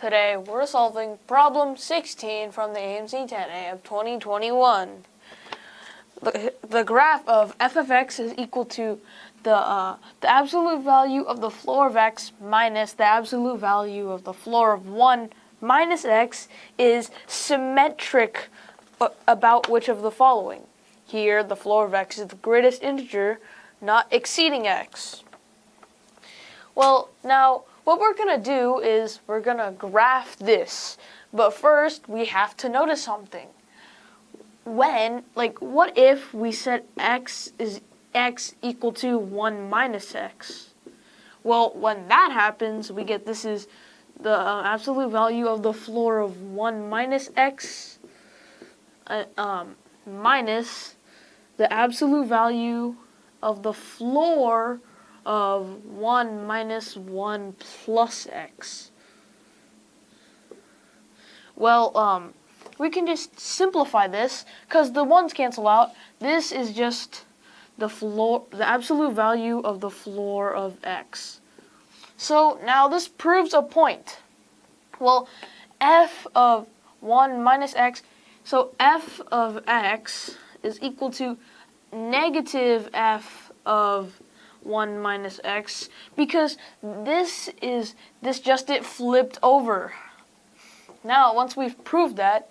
Today we're solving problem 16 from the HMMT 10A of 2021. The graph of f of x is equal to the absolute value of the floor of x minus the absolute value of the floor of 1 minus x is symmetric about which of the following. Here, the floor of x is the greatest integer, not exceeding x. Well, now, what we're going to do is we're going to graph this. But first, we have to notice something. What if we set x is x equal to 1 minus x? Well, when that happens, we get this is the absolute value of the floor of 1 minus x minus the absolute value of the floor of 1 minus 1 plus x. Well, we can just simplify this because the ones cancel out. This is just the absolute value of the floor of x. So now this proves a point. Well, f of 1 minus x, so f of x is equal to negative f of 1 minus x, because this just it flipped over. Now, once we've proved that,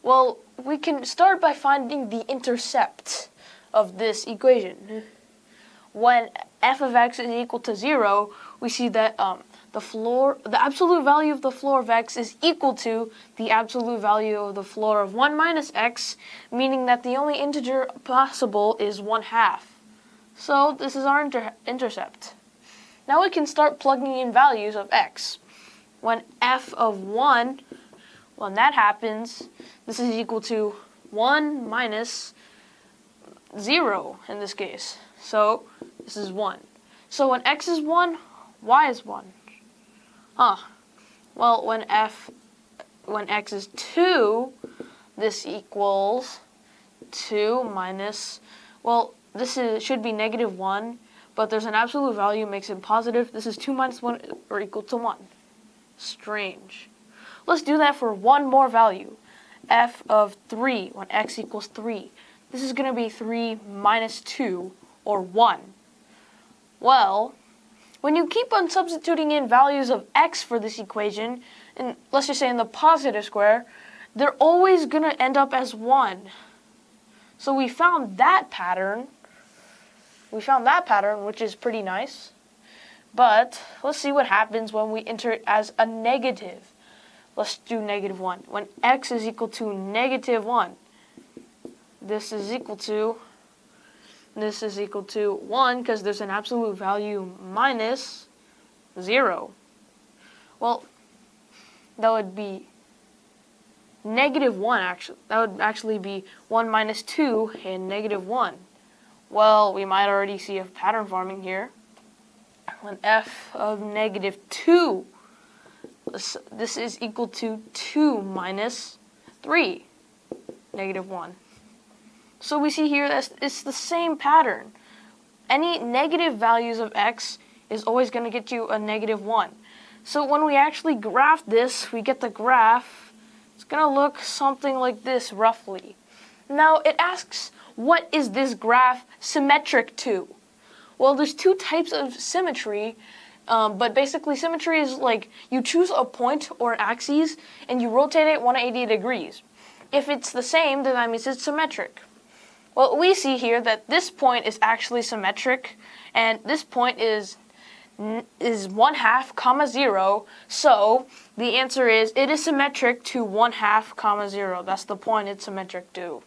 well, we can start by finding the intercept of this equation. When f of x is equal to 0, we see that the absolute value of the floor of x is equal to the absolute value of the floor of 1 minus x, meaning that the only integer possible is 1/2. So this is our intercept. Now we can start plugging in values of x. When f of 1, when that happens, this is equal to 1 minus 0 in this case. So this is 1. So when x is 1, y is 1. Well, when x is 2, this equals 2 minus, well, should be negative 1, but there's an absolute value makes it positive. This is 2 minus 1 or equal to 1. Strange. Let's do that for one more value. F of 3, when x equals 3. This is going to be 3 minus 2, or 1. Well, when you keep on substituting in values of x for this equation, and let's just say in the positive square, they're always going to end up as 1. So we found that pattern, which is pretty nice. But let's see what happens when we enter it as a negative. Let's do negative 1. When x is equal to negative 1, this is equal to 1 because there's an absolute value minus 0. Well, that would be negative 1 actually. That would actually be 1 minus 2 and negative 1. Well, we might already see a pattern forming here. When f of negative 2, this is equal to 2 minus 3, negative 1. So we see here that it's the same pattern. Any negative values of x is always going to get you a negative 1. So when we actually graph this, we get the graph. It's going to look something like this, roughly. Now, it asks, what is this graph symmetric to? Well, there's two types of symmetry, but basically symmetry is like you choose a point or an axis and you rotate it 180 degrees. If it's the same, then that means it's symmetric. Well, we see here that this point is actually symmetric, and this point is 1/2, 0. So the answer is it is symmetric to 1/2, 0. That's the point it's symmetric to.